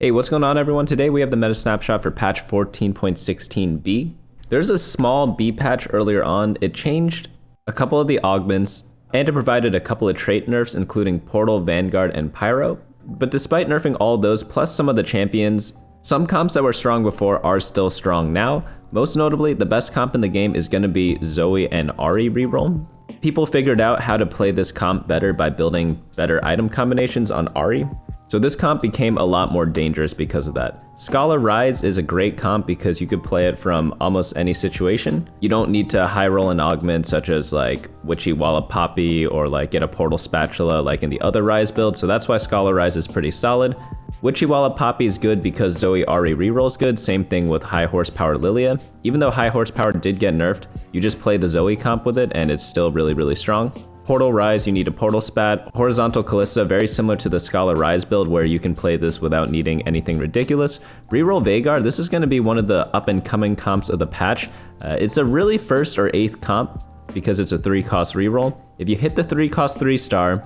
Hey, what's going on everyone? Today we have the meta snapshot for patch 14.16b. There's a small B patch earlier on. It changed a couple of the augments, and it provided a couple of trait nerfs, including Portal, Vanguard, and Pyro. But despite nerfing all those, plus some of the champions, some comps that were strong before are still strong now. Most notably, the best comp in the game is going to be Zoe Ahri Reroll. People figured out how to play this comp better by building better item combinations on Ahri. So this comp became a lot more dangerous because of that. Scholar Ryze is a great comp because you could play it from almost any situation. You don't need to high roll an augment such as like Witchy Wallop Poppy or like get a Portal Spatula like in the other Ryze build. So that's why Scholar Ryze is pretty solid. Witchy Wallop Poppy is good because Zoe Ahri Reroll is good. Same thing with high horsepower Lillia. Even though high horsepower did get nerfed, you just play the Zoe comp with it and it's still really strong. Portal Ryze, you need a Portal Spat. Horizontal Kalista, very similar to the Scholar Ryze build where you can play this without needing anything ridiculous. Reroll Veigar, this is going to be one of the up and coming comps of the patch. It's a really first or eighth comp because it's a 3-cost reroll. If you hit the 3-cost 3-star,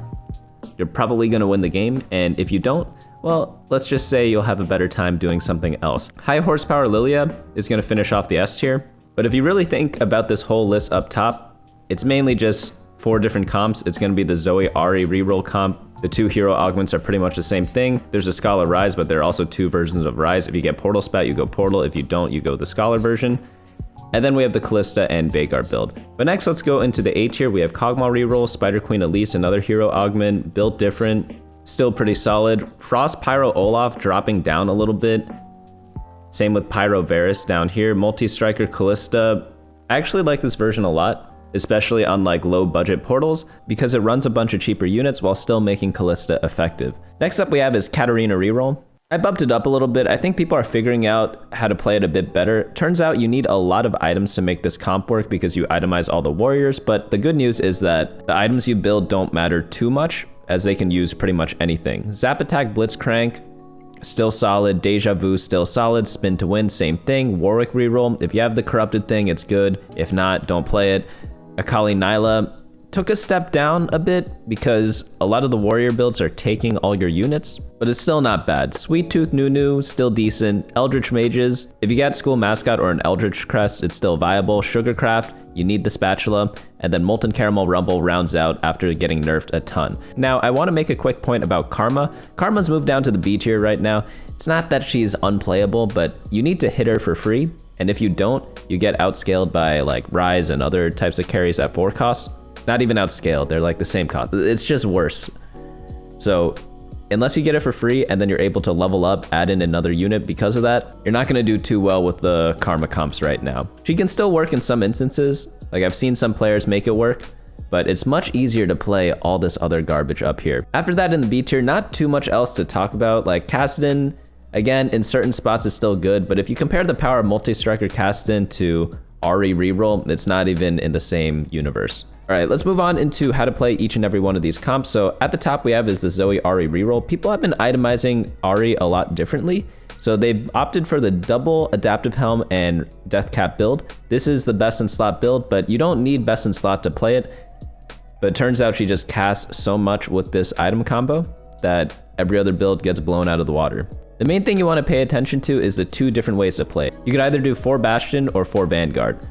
you're probably going to win the game, and if you don't, well, let's just say you'll have a better time doing something else. High horsepower Lillia is going to finish off the S tier, but if you really think about this whole list up top, it's mainly just 4 different comps. It's going to be the Zoe Ahri Reroll comp. The 2 hero augments are pretty much the same thing. There's a Scholar Ryze, but there are also 2 versions of Ryze. If you get Portal Spat, you go Portal. If you don't, you go the Scholar version. And then we have the Kalista and Veigar build. But next, let's go into the A tier. We have Kogmaw Reroll, Spider Queen Elise, another hero augment, built different, still pretty solid. Frost Pyro Olaf dropping down a little bit. Same with Pyro Varus down here. Multistriker Kalista. I actually like this version a lot, especially on like low budget portals, because it runs a bunch of cheaper units while still making Kalista effective. Next up we have is Katarina Reroll. I bumped it up a little bit. I think people are figuring out how to play it a bit better. Turns out you need a lot of items to make this comp work because you itemize all the warriors, but the good news is that the items you build don't matter too much as they can use pretty much anything. Zap Attack Blitzcrank, still solid. Deja Vu, still solid. Spin to Win, same thing. Warwick Reroll, if you have the corrupted thing, it's good. If not, don't play it. Akali Nilah took a step down a bit because a lot of the warrior builds are taking all your units, but it's still not bad. Sweet Tooth Nunu, still decent. Eldritch Mages, if you got School Mascot or an Eldritch Crest, it's still viable. Sugarcraft, you need the Spatula, and then Molten Caramel Rumble rounds out after getting nerfed a ton. Now, I want to make a quick point about Karma. Karma's moved down to the B tier right now. It's not that she's unplayable, but you need to hit her for free. And if you don't, you get outscaled by like Ryze and other types of carries at 4 costs. Not even outscaled, they're like the same cost. It's just worse. So unless you get it for free and then you're able to level up, add in another unit because of that, you're not gonna do too well with the Karma comps right now. She can still work in some instances. Like I've seen some players make it work, but it's much easier to play all this other garbage up here. After that in the B tier, not too much else to talk about. Like Kassadin, again, in certain spots is still good, but if you compare the power of Multistriker Kassadin to Ahri Reroll, it's not even in the same universe. All right, let's move on into how to play each and every one of these comps. So at the top we have is the Zoe Ahri Reroll. People have been itemizing Ahri a lot differently. So they've opted for the double adaptive helm and death cap build. This is the best in slot build, but you don't need best in slot to play it. But it turns out she just casts so much with this item combo that every other build gets blown out of the water. The main thing you want to pay attention to is the 2 different ways to play. You could either do 4 Bastion or 4 Vanguard.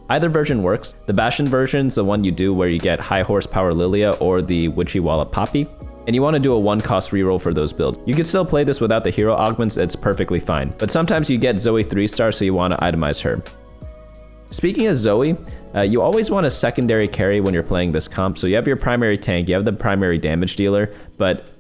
Either version works. The Bastion version is the one you do where you get high horsepower Lillia or the Witchy Wallop Poppy, and you want to do a 1-cost reroll for those builds. You can still play this without the hero augments, it's perfectly fine. But sometimes you get Zoe 3-star, so you want to itemize her. Speaking of Zoe, you always want a secondary carry when you're playing this comp. So you have your primary tank, you have the primary damage dealer, but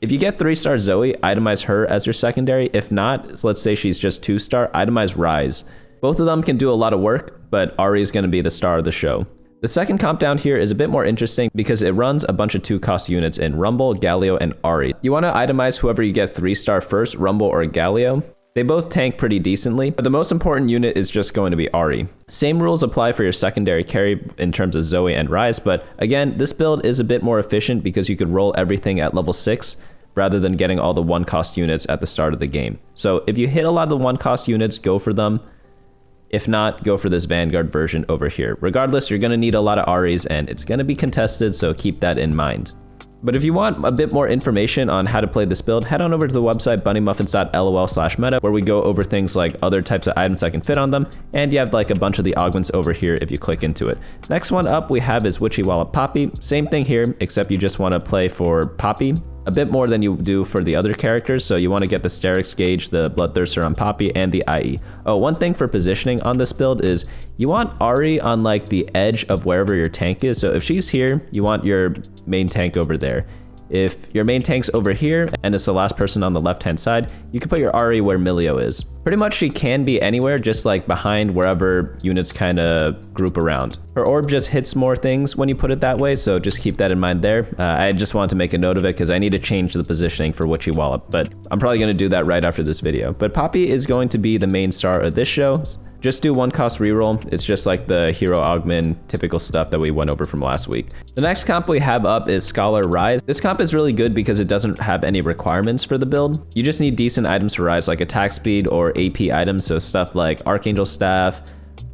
if you get 3-star Zoe, itemize her as your secondary. If not, so let's say she's just 2-star, itemize Ryze. Both of them can do a lot of work, but Ahri is going to be the star of the show. The second comp down here is a bit more interesting because it runs a bunch of 2-cost units in Rumble, Galio, and Ahri. You want to itemize whoever you get 3-star first, Rumble or Galio. They both tank pretty decently, but the most important unit is just going to be Ahri. Same rules apply for your secondary carry in terms of Zoe and Ryze, but again, this build is a bit more efficient because you could roll everything at level 6 rather than getting all the 1-cost units at the start of the game. So if you hit a lot of the 1-cost units, go for them. If not, go for this Vanguard version over here. Regardless, you're going to need a lot of Ahris and it's going to be contested, so keep that in mind. But if you want a bit more information on how to play this build, head on over to the website bunnymuffins.lol/meta, where we go over things like other types of items that can fit on them, and you have like a bunch of the augments over here if you click into it. Next one up we have is Witchy, Wallop, Poppy. Same thing here, except you just want to play for Poppy a bit more than you do for the other characters, so you want to get the Sterix gauge, the Bloodthirster on Poppy, and the IE. Oh, one thing for positioning on this build is you want Ahri on like the edge of wherever your tank is. So if she's here, you want your main tank over there. If your main tank's over here and it's the last person on the left-hand side, you can put your Ahri where Milio is. Pretty much she can be anywhere, just like behind wherever units kind of group around. Her orb just hits more things when you put it that way, so just keep that in mind there. I just wanted to make a note of it because I need to change the positioning for Witchy Wallop, but I'm probably going to do that right after this video. But Poppy is going to be the main star of this show. Just do 1-cost reroll. It's just like the hero augment, typical stuff that we went over from last week. The next comp we have up is Scholar Ryze. This comp is really good because it doesn't have any requirements for the build. You just need decent items for Ryze, like attack speed or AP items, so stuff like Archangel Staff,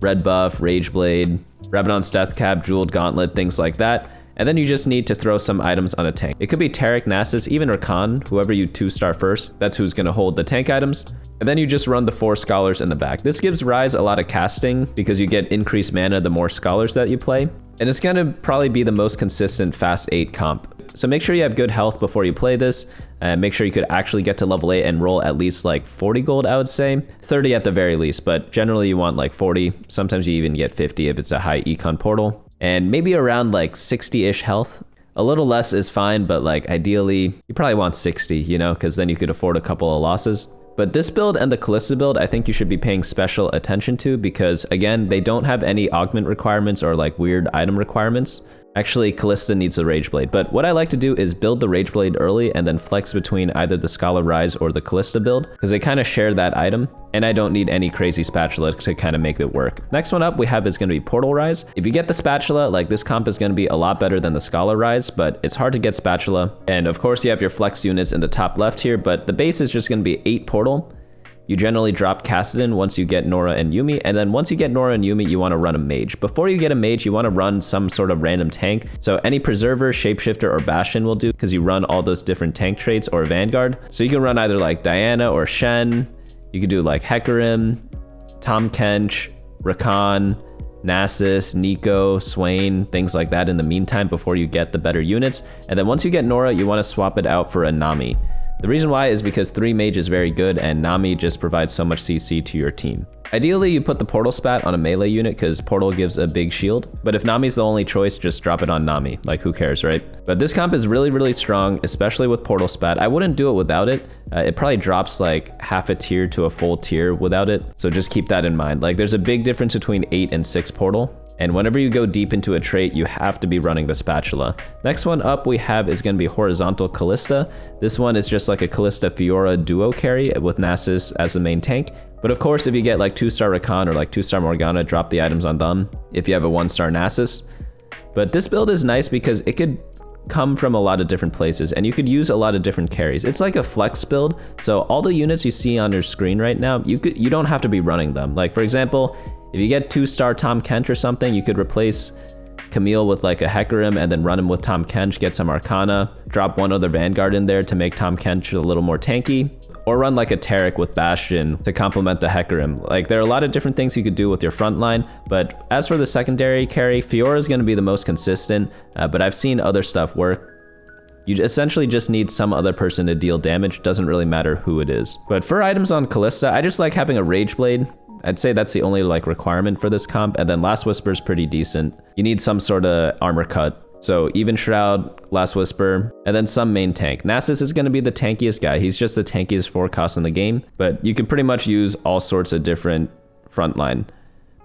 Red Buff, Rage Blade, Rabadon's Death Cap, Jeweled Gauntlet, things like that. And then you just need to throw some items on a tank. It could be Taric, Nasus, even Rakan, whoever you 2-star first. That's who's going to hold the tank items. And then you just run the 4 Scholars in the back. This gives Ryze a lot of casting because you get increased mana the more Scholars that you play. And it's going to probably be the most consistent fast 8 comp. So make sure you have good health before you play this. Make sure you could actually get to level 8 and roll at least like 40 gold, I would say. 30 at the very least, but generally you want like 40. Sometimes you even get 50 if it's a high econ portal. And maybe around like 60-ish health. A little less is fine, but like ideally you probably want 60, you know, because then you could afford a couple of losses. But this build and the Kalista build, I think you should be paying special attention to because, again, they don't have any augment requirements or like weird item requirements. Actually, Kalista needs a Rage Blade, but what I like to do is build the Rage Blade early and then flex between either the Scholar Ryze or the Kalista build because they kind of share that item, and I don't need any crazy spatula to kind of make it work. Next one up we have is going to be Portal Ryze. If you get the spatula, like this comp is going to be a lot better than the Scholar Ryze, but it's hard to get spatula. And of course you have your flex units in the top left here, but the base is just going to be 8 portal. You generally drop Kassadin once you get Nora and Yuumi, and then once you get Nora and Yuumi, you want to run a mage. Before you get a mage, you want to run some sort of random tank. So any Preserver, Shapeshifter, or Bastion will do because you run all those different tank traits or Vanguard. So you can run either like Diana or Shen. You could do like Hecarim, Tahm Kench, Rakan, Nasus, Nico, Swain, things like that in the meantime before you get the better units. And then once you get Nora, you want to swap it out for a Nami. The reason why is because 3 mage is very good and Nami just provides so much CC to your team. Ideally, you put the Portal Spat on a melee unit because Portal gives a big shield, but if Nami's the only choice, just drop it on Nami. Like, who cares, right? But this comp is really, really strong, especially with Portal Spat. I wouldn't do it without it. It probably drops like half a tier to a full tier without it, so just keep that in mind. Like, there's a big difference between 8 and 6 Portal. And whenever you go deep into a trait, you have to be running the spatula. Next one up we have is going to be Horizontal Kalista. This one is just like a Kalista Fiora duo carry with Nasus as the main tank. But of course, if you get like 2-star Rakan or like 2-star Morgana, drop the items on them if you have a 1-star Nasus. But this build is nice because it could come from a lot of different places and you could use a lot of different carries. It's like a flex build. So all the units you see on your screen right now, you don't have to be running them. Like for example, if you get 2-star Tahm Kench or something, you could replace Camille with like a Hecarim and then run him with Tahm Kench, get some Arcana, drop one other Vanguard in there to make Tahm Kench a little more tanky, or run like a Taric with Bastion to complement the Hecarim. Like there are a lot of different things you could do with your front line, but as for the secondary carry, Fiora is going to be the most consistent, but I've seen other stuff work. You essentially just need some other person to deal damage, doesn't really matter who it is. But for items on Kalista, I just like having a Rage Blade. I'd say that's the only like requirement for this comp, and then Last Whisper is pretty decent. You need some sort of armor cut. So Even Shroud, Last Whisper, and then some main tank. Nasus is going to be the tankiest guy. He's just the tankiest 4-cost in the game, but you can pretty much use all sorts of different frontline.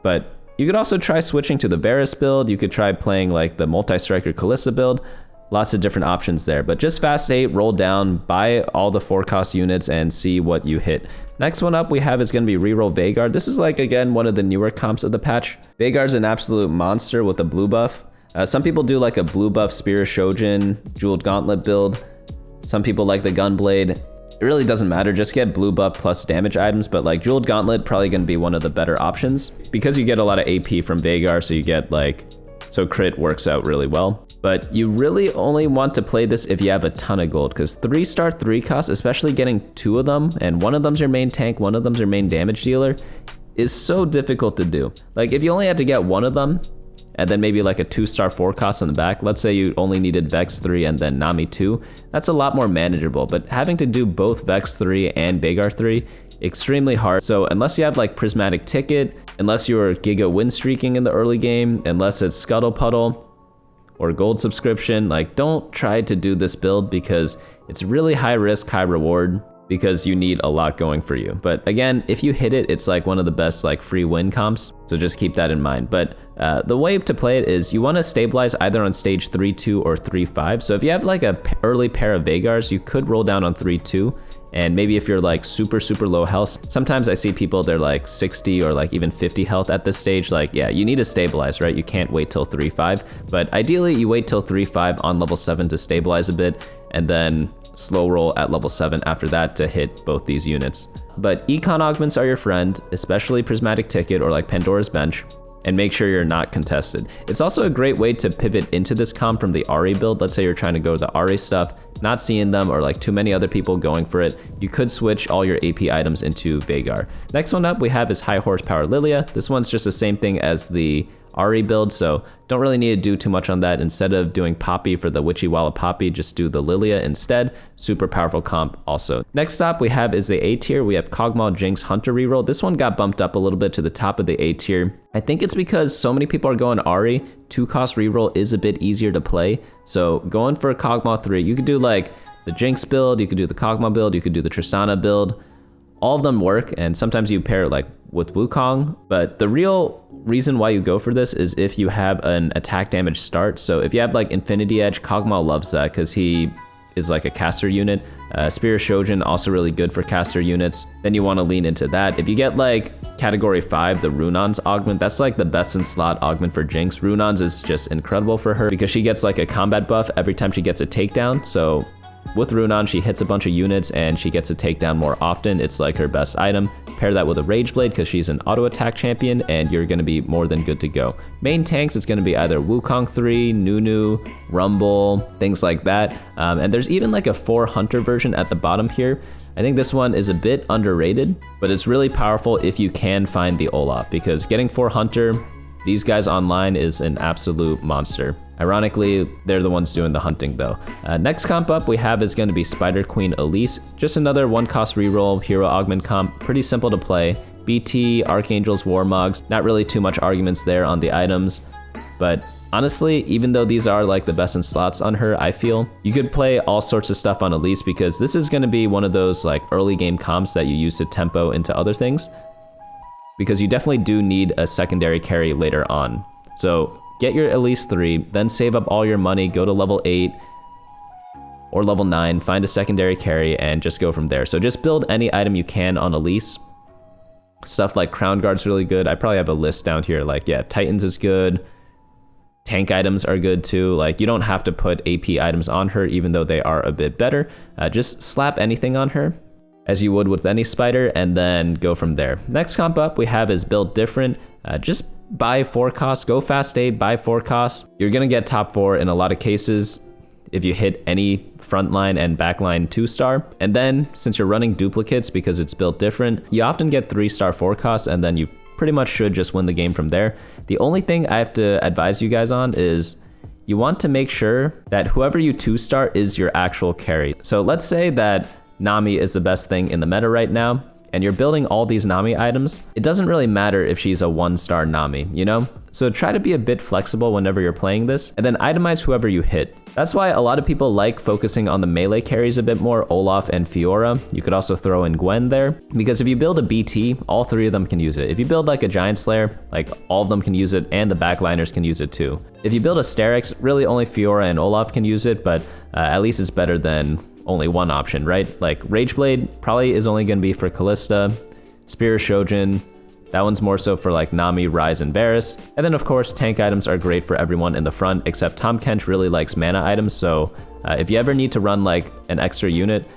But you could also try switching to the Varus build. You could try playing like the Multistriker Kalista build. Lots of different options there, but just fast 8, roll down, buy all the 4-cost units and see what you hit. Next one up we have is going to be Reroll Veigar. This is like, again, one of the newer comps of the patch. Veigar's an absolute monster with a blue buff. Some people do like a blue buff Spear Shojin, Jeweled Gauntlet build. Some people like the Gunblade. It really doesn't matter, just get blue buff plus damage items, but like Jeweled Gauntlet probably going to be one of the better options because you get a lot of AP from Veigar, so you get like, so crit works out really well. But you really only want to play this if you have a ton of gold, because 3-star 3 cost, especially getting 2 of them, and one of them's your main tank, one of them's your main damage dealer, is so difficult to do. Like if you only had to get one of them, and then maybe like a 2-star 4 cost in the back, let's say you only needed Vex 3 and then Nami 2, that's a lot more manageable. But having to do both Vex 3 and Veigar 3, extremely hard. So unless you have like Prismatic Ticket, unless you're Giga win streaking in the early game, unless it's Scuttle Puddle or gold subscription, like don't try to do this build because it's really high risk, high reward, because you need a lot going for you. But again, if you hit it, it's like one of the best like free win comps. So just keep that in mind. But the way to play it is you want to stabilize either on stage 3-2 or 3-5. So if you have like a early pair of Veigars, you could roll down on 3-2. And maybe if you're like super low health, sometimes I see people, they're like 60 or like even 50 health at this stage. Like, yeah, you need to stabilize, right? You can't wait till 3-5, but ideally you wait till 3-5 on level 7 to stabilize a bit, and then slow roll at level 7 after that to hit both these units. But econ augments are your friend, especially Prismatic Ticket or like Pandora's Bench, and make sure you're not contested. It's also a great way to pivot into this comp from the Ahri build. Let's say you're trying to go to the Ahri stuff, not seeing them, or like too many other people going for it. You could switch all your AP items into Veigar. Next one up we have is High Horsepower Lillia. This one's just the same thing as the Ahri build, so don't really need to do too much on that. Instead of doing Poppy for the Witchy Wallop Poppy, just do the Lillia instead. Super powerful comp also. Next up we have is the A tier. We have Kogmaw Jinx Hunter Reroll. This one got bumped up a little bit to the top of the A tier. I think it's because so many people are going Ahri, 2-cost reroll is a bit easier to play. So going for a Kogmaw 3, you could do like the Jinx build, you could do the Kogmaw build, you could do the Tristana build. All of them work, and sometimes you pair it like with Wukong, but the real reason why you go for this is if you have an attack damage start. So if you have like Infinity Edge, Kogmaw loves that because he is like a caster unit. Spear of Shojin, also really good for caster units. Then you want to lean into that. If you get like category 5, the Runon's augment, that's like the best in slot augment for Jinx. Runon's is just incredible for her because she gets like a combat buff every time she gets a takedown. So with Runon, she hits a bunch of units and she gets a takedown more often. It's like her best item. Pair that with a Rage Blade because she's an auto attack champion and you're going to be more than good to go. Main tanks is going to be either Wukong 3, Nunu, Rumble, things like that. And there's even like a 4 Hunter version at the bottom here. I think this one is a bit underrated, but it's really powerful if you can find the Olaf, because getting 4 Hunter, these guys online, is an absolute monster. Ironically, they're the ones doing the hunting though. Next comp up we have is going to be Spider Queen Elise. Just another 1-cost reroll hero augment comp. Pretty simple to play. BT, Archangels, Warmogs. Not really too much arguments there on the items. But honestly, even though these are like the best in slots on her, I feel you could play all sorts of stuff on Elise because this is going to be one of those like early game comps that you use to tempo into other things. Because you definitely do need a secondary carry later on. So get your Elise 3, then save up all your money, go to level 8 or level 9, find a secondary carry, and just go from there. So just build any item you can on Elise. Stuff like Crown Guard's really good. I probably have a list down here, like, yeah, Titans is good. Tank items are good too. Like, you don't have to put AP items on her, even though they are a bit better. Just slap anything on her, as you would with any spider, and then go from there. Next comp up we have is Build Different. Just buy 4 costs, go fast aid, buy 4 costs. You're gonna get top 4 in a lot of cases if you hit any frontline and backline 2-star. And then since you're running duplicates because it's built different, you often get 3-star 4 costs, and then you pretty much should just win the game from there. The only thing I have to advise you guys on is you want to make sure that whoever you 2-star is your actual carry. So let's say that Nami is the best thing in the meta right now, and you're building all these Nami items. It doesn't really matter if she's a 1-star Nami, you know? So try to be a bit flexible whenever you're playing this, and then itemize whoever you hit. That's why a lot of people like focusing on the melee carries a bit more, Olaf and Fiora. You could also throw in Gwen there, because if you build a BT, all 3 of them can use it. If you build like a Giant Slayer, like all of them can use it, and the backliners can use it too. If you build a Sterix, really only Fiora and Olaf can use it, but at least it's better than only one option, right? Like Rage Blade probably is only going to be for Kalista. Spear of Shojin, that one's more so for like Nami, Ryze, and Varus. And then of course tank items are great for everyone in the front, except Tahm Kench really likes mana items, so if you ever need to run like an extra unit,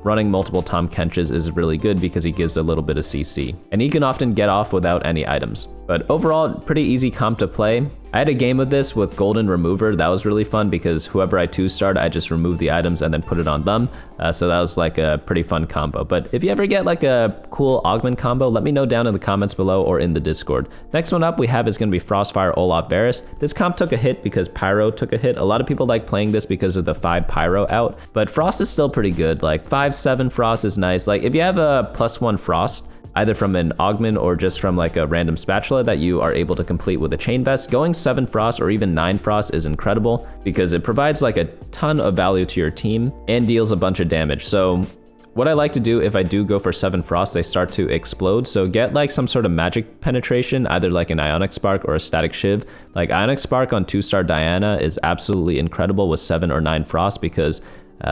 running multiple Tahm Kenches is really good because he gives a little bit of CC. And he can often get off without any items. But overall, pretty easy comp to play. I had a game of this with Golden Remover. That was really fun because whoever I 2-starred, I just removed the items and then put it on them. So that was like a pretty fun combo. But if you ever get like a cool augment combo, let me know down in the comments below or in the Discord. Next one up we have is going to be Frostfire Olaf Varus. This comp took a hit because Pyro took a hit. A lot of people like playing this because of the 5 Pyro out, but Frost is still pretty good. Like 5-7 Frost is nice. Like if you have a +1 Frost, either from an augment or just from like a random spatula that you are able to complete with a chain vest, going 7 Frost or even 9 Frost is incredible because it provides like a ton of value to your team and deals a bunch of damage. So what I like to do if I do go for 7 Frost, they start to explode. So get like some sort of magic penetration, either like an Ionic Spark or a Static Shiv. Like Ionic Spark on 2-star Diana is absolutely incredible with 7 or 9 Frost because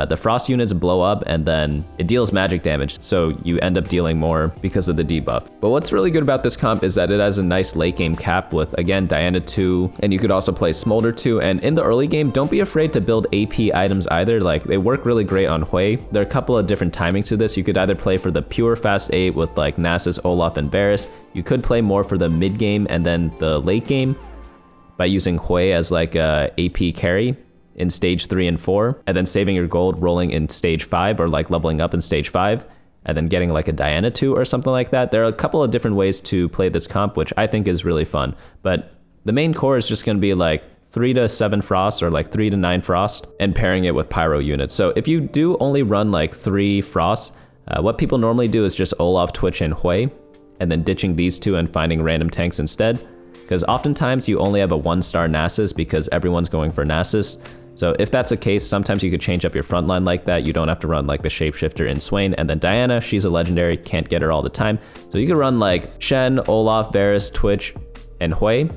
the Frost units blow up and then it deals magic damage, so you end up dealing more because of the debuff. But what's really good about this comp is that it has a nice late game cap with, again, Diana 2, and you could also play Smolder 2. And in the early game, don't be afraid to build AP items either. Like they work really great on Hui. There are a couple of different timings to this. You could either play for the pure fast 8 with like Nasus, Olaf, and Varus. You could play more for the mid game and then the late game by using Hui as like a AP carry in stage 3 and 4, and then saving your gold, rolling in stage 5, or like leveling up in stage 5, and then getting like a Diana 2 or something like that. There are a couple of different ways to play this comp, which I think is really fun. But the main core is just going to be like 3 to 7 Frost or like 3 to 9 Frost and pairing it with Pyro units. So if you do only run like 3 Frosts, what people normally do is just Olaf, Twitch, and Hui, and then ditching these two and finding random tanks instead. Because oftentimes you only have a 1-star Nasus because everyone's going for Nasus. So if that's the case, sometimes you could change up your frontline like that. You don't have to run like the Shapeshifter in Swain. And then Diana, she's a legendary, can't get her all the time. So you could run like Shen, Olaf, Varus, Twitch, and Hui,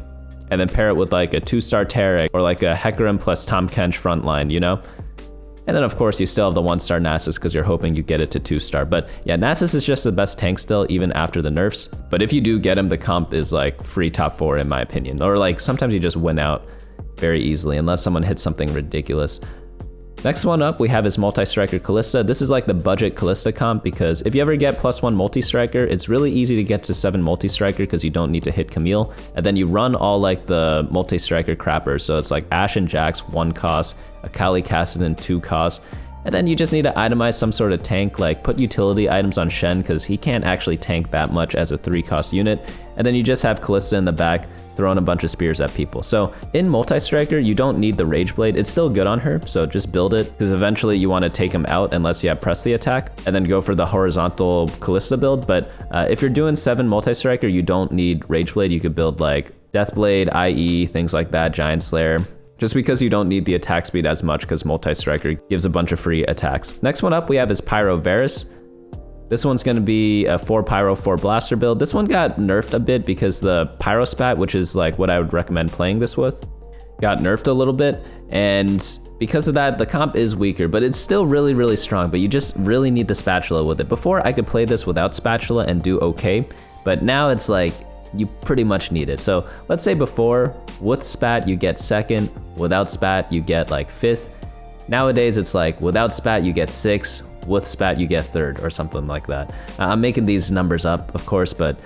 and then pair it with like a 2-star Tarek or like a Hecarim plus Tahm Kench frontline, you know? And then of course you still have the 1-star Nasus because you're hoping you get it to 2-star. But yeah, Nasus is just the best tank still, even after the nerfs. But if you do get him, the comp is like free top 4 in my opinion. Or like sometimes you just win out very easily unless someone hits something ridiculous. Next one up we have is Multistriker Kalista. This is like the budget Kalista comp because if you ever get +1 Multistriker, it's really easy to get to 7 Multistriker because you don't need to hit Camille. And then you run all like the Multistriker crappers. So it's like Ashe and Jax 1 cost, Akali Kassadin 2 cost. And then you just need to itemize some sort of tank, like put utility items on Shen because he can't actually tank that much as a 3-cost unit. And then you just have Kalista in the back throwing a bunch of spears at people. So in Multistriker, you don't need the Rage Blade. It's still good on her, so just build it because eventually you want to take him out unless you have press the attack and then go for the horizontal Kalista build. But if you're doing 7 Multistriker, you don't need Rage Blade. You could build like Deathblade, IE, things like that, Giant Slayer, just because you don't need the attack speed as much because Multistriker gives a bunch of free attacks. Next one up we have is Pyro Varus. This one's going to be a 4 Pyro, 4 Blaster build. This one got nerfed a bit because the Pyro Spat, which is like what I would recommend playing this with, got nerfed a little bit. And because of that, the comp is weaker, but it's still really, really strong. But you just really need the Spatula with it. Before, I could play this without Spatula and do okay. But now it's like, you pretty much need it. So let's say before, with Spat, you get 2nd. Without Spat, you get like 5th. Nowadays, it's like without Spat, you get 6th. With Spat, you get 3rd or something like that. I'm making these numbers up, of course, but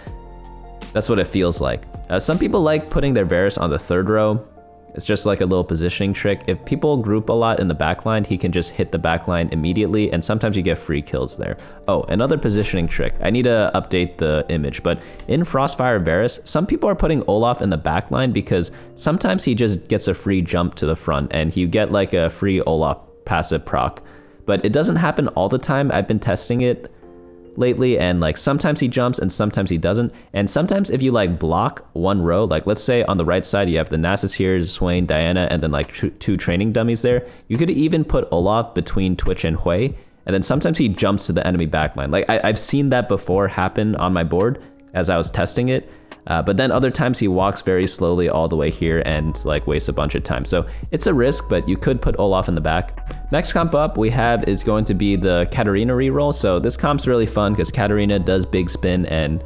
that's what it feels like. Some people like putting their Varus on the 3rd row. It's just like a little positioning trick. If people group a lot in the backline, he can just hit the backline immediately, and sometimes you get free kills there. Oh, another positioning trick. I need to update the image, but in Frostfire Varus, some people are putting Olaf in the backline because sometimes he just gets a free jump to the front, and you get like a free Olaf passive proc. But it doesn't happen all the time. I've been testing it lately, and like sometimes he jumps and sometimes he doesn't. And sometimes if you like block one row, like let's say on the right side you have the Nasus here, Swain, Diana, and then like 2 training dummies there, you could even put Olaf between Twitch and Hui, and then sometimes he jumps to the enemy backline. Like I've seen that before happen on my board as I was testing it. But then other times he walks very slowly all the way here and like wastes a bunch of time. So it's a risk, but you could put Olaf in the back. Next comp up we have is going to be the Katarina Reroll. So this comp's really fun because Katarina does big spin and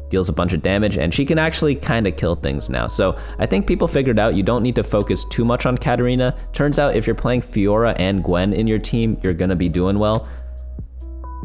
deals a bunch of damage, and she can actually kind of kill things now. So I think people figured out you don't need to focus too much on Katarina. Turns out if you're playing Fiora and Gwen in your team, you're gonna be doing well.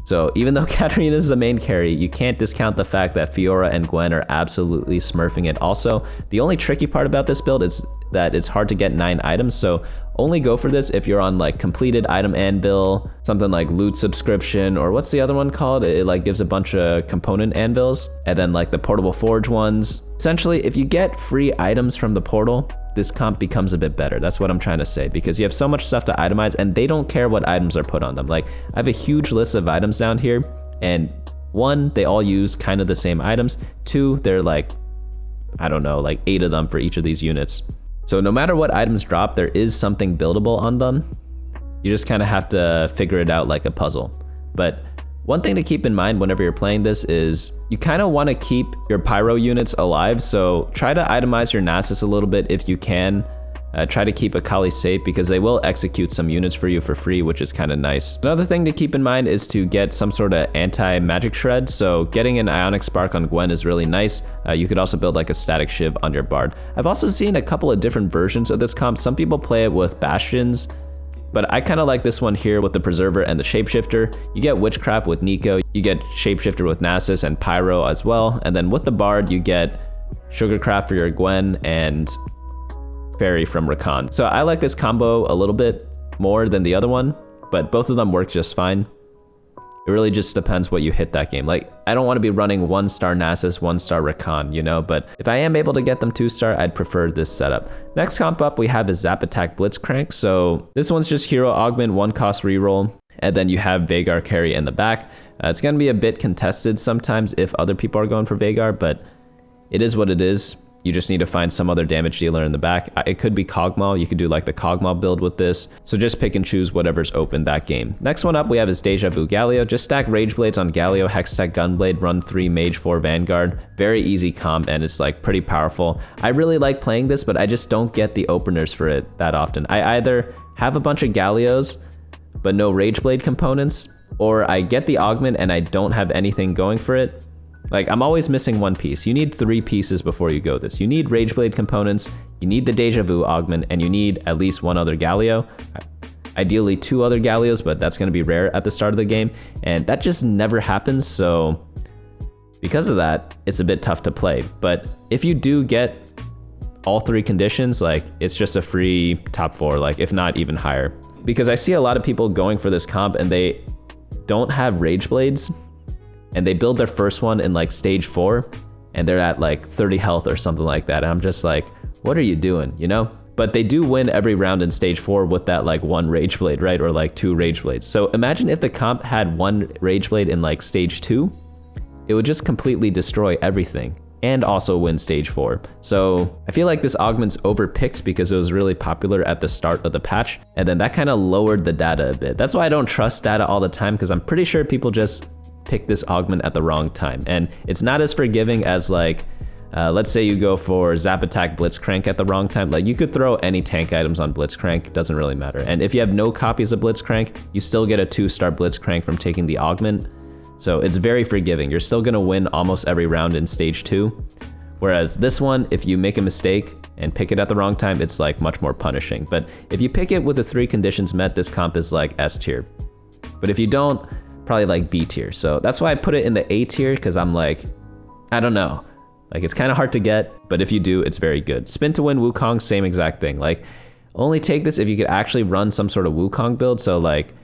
So even though Katarina is the main carry, you can't discount the fact that Fiora and Gwen are absolutely smurfing it. Also, the only tricky part about this build is that it's hard to get 9 items, so only go for this if you're on like completed item anvil, something like loot subscription, or what's the other one called? It like gives a bunch of component anvils, and then like the portable forge ones. Essentially, if you get free items from the portal, this comp becomes a bit better. That's what I'm trying to say, because you have so much stuff to itemize and they don't care what items are put on them. Like I have a huge list of items down here, and 1, they all use kind of the same items. 2, they're like, I don't know, like 8 of them for each of these units. So no matter what items drop, there is something buildable on them. You just kind of have to figure it out like a puzzle. But one thing to keep in mind whenever you're playing this is you kind of want to keep your pyro units alive. So try to itemize your Nasus a little bit if you can. Try to keep Akali safe because they will execute some units for you for free, which is kind of nice. Another thing to keep in mind is to get some sort of anti-magic shred. So getting an Ionic Spark on Gwen is really nice. You could also build like a static shiv on your Bard. I've also seen a couple of different versions of this comp. Some people play it with Bastions, but I kind of like this one here with the Preserver and the Shapeshifter. You get Witchcraft with Nico, you get Shapeshifter with Nasus and Pyro as well. And then with the Bard, you get Sugarcraft for your Gwen and Fairy from Rakan. So I like this combo a little bit more than the other one, but both of them work just fine. It really just depends what you hit that game. Like, I don't want to be running 1-star Nasus, 1-star Rakan, you know, but if I am able to get them 2-star, I'd prefer this setup. Next comp up we have is Zap Attack Blitzcrank. So this one's just hero augment, 1-cost reroll, and then you have Veigar carry in the back. It's going to be a bit contested sometimes if other people are going for Veigar, but it is what it is. You just need to find some other damage dealer in the back. It could be Kogmaw. You could do like the Kogmaw build with this. So just pick and choose whatever's open that game. Next one up we have is Deja Vu Galio. Just stack Rage Blades on Galio, Hextech Gunblade, run 3 Mage 4 Vanguard. Very easy comp and it's like pretty powerful. I really like playing this, but I just don't get the openers for it that often. I either have a bunch of Galios, but no Rage Blade components, or I get the augment and I don't have anything going for it. Like, I'm always missing one piece. You need 3 pieces before you go this. You need Rageblade components, you need the Deja Vu augment, and you need at least 1 other Galio. Ideally 2 other Galios, but that's going to be rare at the start of the game. And that just never happens, so because of that, it's a bit tough to play. But if you do get all 3 conditions, like, it's just a free top 4, like, if not even higher. Because I see a lot of people going for this comp, and they don't have Rageblades, and they build their first one in like stage 4 and they're at like 30 health or something like that. And I'm just like, what are you doing, you know? But they do win every round in stage 4 with that like 1 Rage Blade, right? Or like 2 Rage Blades. So imagine if the comp had 1 Rage Blade in like stage 2, it would just completely destroy everything and also win stage 4. So I feel like this augment's overpicked because it was really popular at the start of the patch. And then that kind of lowered the data a bit. That's why I don't trust data all the time, because I'm pretty sure people just pick this augment at the wrong time, and it's not as forgiving as like let's say you go for Zap Attack Blitzcrank at the wrong time. Like, you could throw any tank items on Blitzcrank, doesn't really matter. And if you have no copies of Blitzcrank, you still get a 2-star Blitzcrank from taking the augment, so it's very forgiving. You're still gonna win almost every round in stage 2, whereas this one, if you make a mistake and pick it at the wrong time, it's like much more punishing. But if you pick it with the 3 conditions met, this comp is like S tier. But if you don't, probably like B tier. So that's why I put it in the A tier, because I'm like, I don't know, like, it's kind of hard to get, but if you do, it's very good. Spin to win Wukong, same exact thing. Like, only take this if you could actually run some sort of Wukong build. So like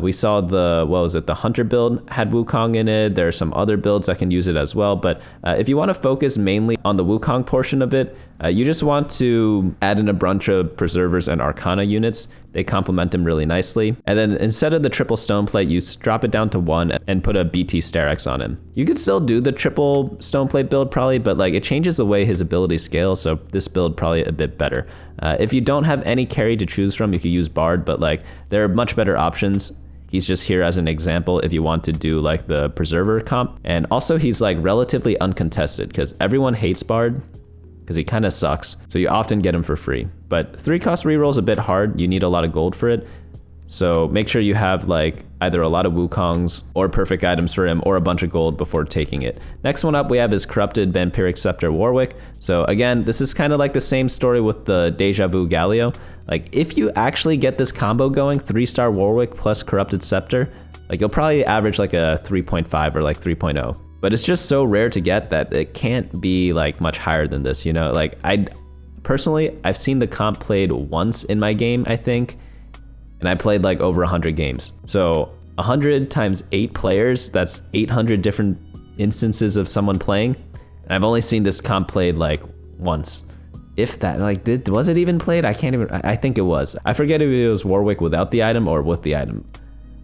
we saw the, what was it, the Hunter build had Wukong in it. There are some other builds that can use it as well. But if you want to focus mainly on the Wukong portion of it, you just want to add in a bunch of Preservers and Arcana units. They complement them really nicely. And then instead of the triple stone plate, you drop it down to 1 and put a BT Sterex on him. You could still do the triple stone plate build probably, but like, it changes the way his ability scales. So this build probably a bit better. If you don't have any carry to choose from, you could use Bard, but like, there are much better options. He's just here as an example if you want to do like the Preserver comp. And also he's like relatively uncontested because everyone hates Bard, because he kind of sucks, so you often get him for free. But 3-cost reroll is a bit hard. You need a lot of gold for it. So make sure you have like either a lot of Wukongs or perfect items for him or a bunch of gold before taking it. Next one up we have is Corrupted Vampiric Scepter Warwick. So again, this is kind of like the same story with the Deja Vu Galio. Like, if you actually get this combo going, 3-star Warwick plus Corrupted Scepter, Like you'll probably average like a 3.5 or like 3.0. But it's just so rare to get that it can't be like much higher than this, you know? Like personally, I've seen the comp played once in my game, I think, and I played like over 100 games. So 100 times 8 players, that's 800 different instances of someone playing. And I've only seen this comp played like once. If that, like, was it even played? I think it was. I forget if it was Warwick without the item or with the item.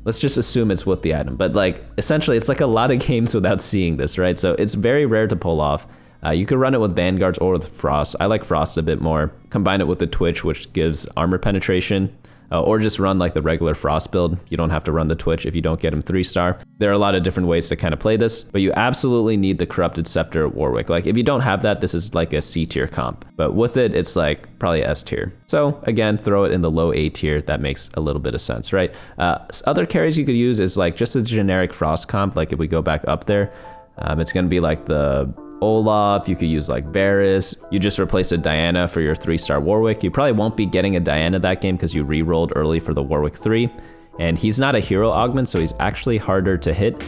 Let's just assume it's with the item. But like, essentially, it's like a lot of games without seeing this, right? So it's very rare to pull off. You could run it with Vanguards or with Frost. I like Frost a bit more. Combine it with the Twitch, which gives armor penetration. Or just run like the regular Frost build. You don't have to run the Twitch if you don't get him 3-star. There are a lot of different ways to kind of play this, but you absolutely need the Corrupted Scepter at Warwick. Like if you don't have that, this is like a C tier comp, but with it, it's like probably S tier. So again, throw it in the low A tier. That makes a little bit of sense, right? Other carries you could use is like just a generic Frost comp. Like if we go back up there, it's gonna be like the Olaf, you could use like Varus. You just replace a Diana for your 3-star Warwick. You probably won't be getting a Diana that game because you re-rolled early for the Warwick 3. And he's not a hero augment, so he's actually harder to hit.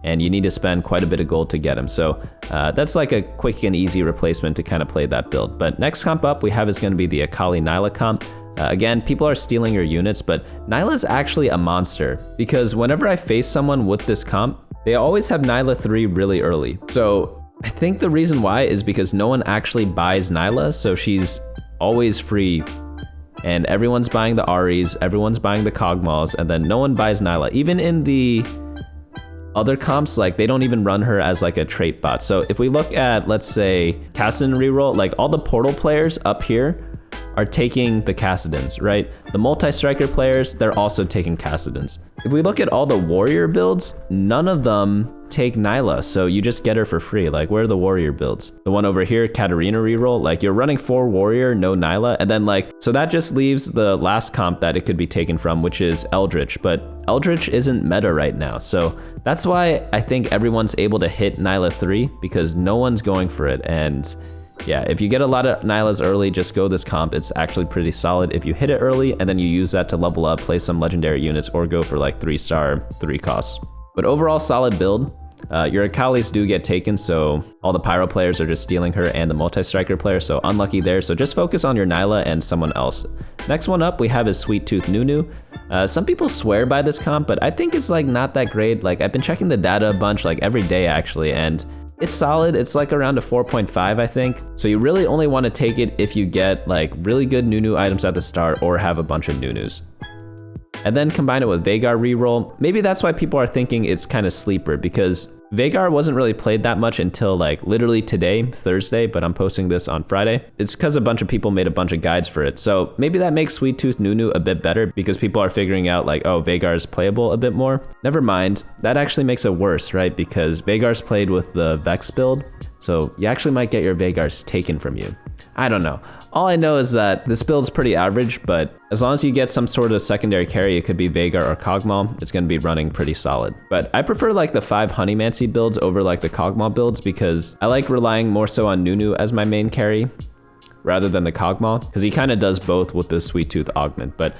And you need to spend quite a bit of gold to get him. So that's like a quick and easy replacement to kind of play that build. But next comp up we have is going to be the Akali Nilah comp. Again, people are stealing your units, but Nilah is actually a monster. Because whenever I face someone with this comp, they always have Nilah 3 really early. So I think the reason why is because no one actually buys Nilah, so she's always free. And everyone's buying the Ahris, everyone's buying the Kogmaws, and then no one buys Nilah. Even in the other comps, like they don't even run her as like a trait bot. So if we look at, let's say, Kassadin Reroll, like all the portal players up here are taking the Kassadins, right? The Multistriker players, they're also taking Kassadins. If we look at all the warrior builds, none of them take Nilah, so you just get her for free. Like, where are the warrior builds? The one over here, Katarina Reroll, like you're running 4 warrior, no Nilah, and then like, so that just leaves the last comp that it could be taken from, which is Eldritch, but Eldritch isn't meta right now. So that's why I think everyone's able to hit Nilah 3 because no one's going for it. And yeah, if you get a lot of Nilahs early, just go this comp. It's actually pretty solid. If you hit it early and then you use that to level up, play some legendary units, or go for like 3-star, 3 costs. But overall, solid build. Your Akalis do get taken, so all the Pyro players are just stealing her and the Multistriker player, so unlucky there. So just focus on your Nilah and someone else. Next one up we have is Sweet Tooth Nunu. Some people swear by this comp, but I think it's like not that great. Like I've been checking the data a bunch, like every day actually, and it's solid. It's like around a 4.5, I think. So you really only want to take it if you get like really good Nunu items at the start or have a bunch of Nunus. And then combine it with Veigar reroll. Maybe that's why people are thinking it's kind of sleeper, because Veigar wasn't really played that much until like literally today, Thursday, but I'm posting this on Friday. It's because a bunch of people made a bunch of guides for it. So maybe that makes Sweet Tooth Nunu a bit better because people are figuring out like, oh, Veigar is playable a bit more. Never mind, that actually makes it worse, right? Because Veigar's played with the Vex build, so you actually might get your Veigars taken from you. I don't know. All I know is that this build's pretty average, but as long as you get some sort of secondary carry, it could be Veigar or Kogmaw, it's going to be running pretty solid. But I prefer like the 5 Honeymancy builds over like the Kogmaw builds because I like relying more so on Nunu as my main carry rather than the Kogmaw, because he kind of does both with the Sweet Tooth augment. But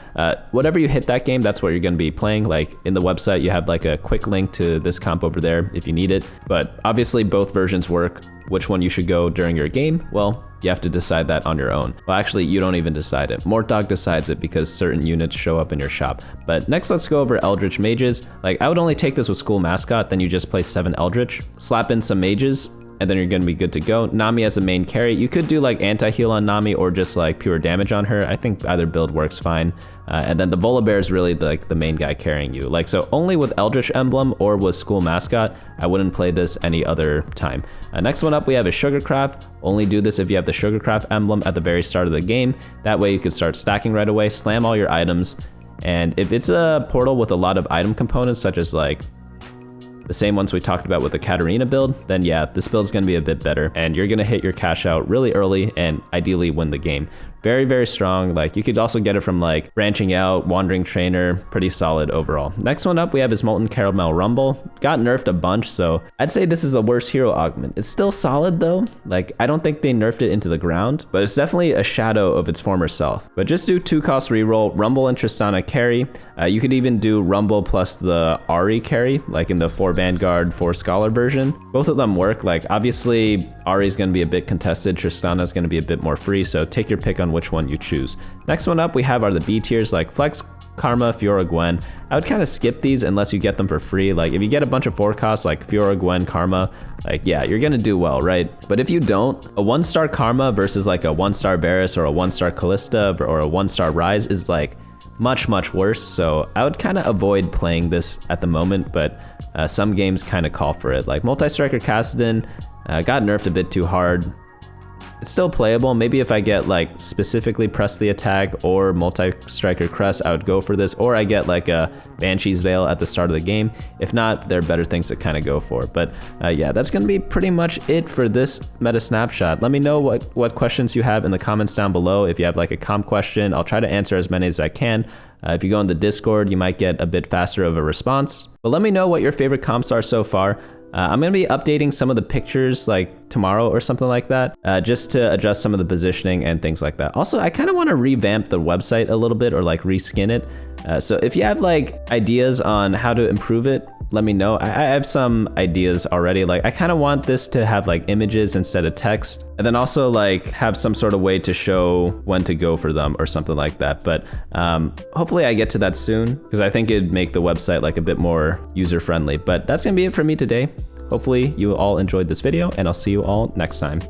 whatever you hit that game, that's what you're going to be playing. Like in the website, you have like a quick link to this comp over there if you need it. But obviously both versions work. Which one you should go during your game? Well, you have to decide that on your own. Well, actually, you don't even decide it. Mortdog decides it because certain units show up in your shop. But next, let's go over Eldritch Mages. Like, I would only take this with School Mascot, then you just play 7 Eldritch, slap in some Mages, and then you're gonna be good to go. Nami as a main carry. You could do like anti-heal on Nami or just like pure damage on her. I think either build works fine. And then the Volibear is really like the main guy carrying you. Like, so only with Eldritch Emblem or with School Mascot, I wouldn't play this any other time. Next one up, we have a Sugarcraft. Only do this if you have the Sugarcraft emblem at the very start of the game. That way you can start stacking right away, slam all your items. And if it's a portal with a lot of item components, such as like the same ones we talked about with the Katarina build, then yeah, this build's gonna be a bit better and you're gonna hit your cash out really early and ideally win the game. Very, very strong. Like, you could also get it from like branching out, wandering trainer, pretty solid overall. Next one up, we have his Molten Caramel Rumble. Got nerfed a bunch, so I'd say this is the worst hero augment. It's still solid though. Like, I don't think they nerfed it into the ground, but it's definitely a shadow of its former self. But just do 2 cost reroll, Rumble and Tristana carry. You could even do Rumble plus the Ahri carry, like in the 4 Vanguard, 4 Scholar version. Both of them work. Like obviously Ahri is going to be a bit contested, Tristana is going to be a bit more free, so take your pick on which one you choose. Next one up we have are the B tiers like Flex, Karma, Fiora, Gwen. I would kind of skip these unless you get them for free. Like if you get a bunch of 4 costs like Fiora, Gwen, Karma, like yeah, you're gonna do well, right? But if you don't, a 1-star Karma versus like a 1-star Varus or a 1-star Kalista or a 1-star Ryze is like much worse. So I would kind of avoid playing this at the moment, but some games kind of call for it. Like Multistriker Kassadin got nerfed a bit too hard. It's still playable. Maybe if I get like specifically Press the Attack or Multistriker Crest, I would go for this, or I get like a Banshee's Veil at the start of the game. If not, there are better things to kind of go for. But yeah, that's gonna be pretty much it for this meta snapshot. Let me know what questions you have in the comments down below. If you have like a comp question, I'll try to answer as many as I can. If you go in the Discord, you might get a bit faster of a response. But let me know what your favorite comps are so far. I'm going to be updating some of the pictures like tomorrow or something like that, just to adjust some of the positioning and things like that. Also, I kind of want to revamp the website a little bit or like reskin it. So if you have like ideas on how to improve it, let me know. I have some ideas already. Like I kind of want this to have like images instead of text, and then also like have some sort of way to show when to go for them or something like that. But hopefully I get to that soon, because I think it'd make the website like a bit more user friendly. But that's gonna be it for me today. Hopefully you all enjoyed this video, and I'll see you all next time.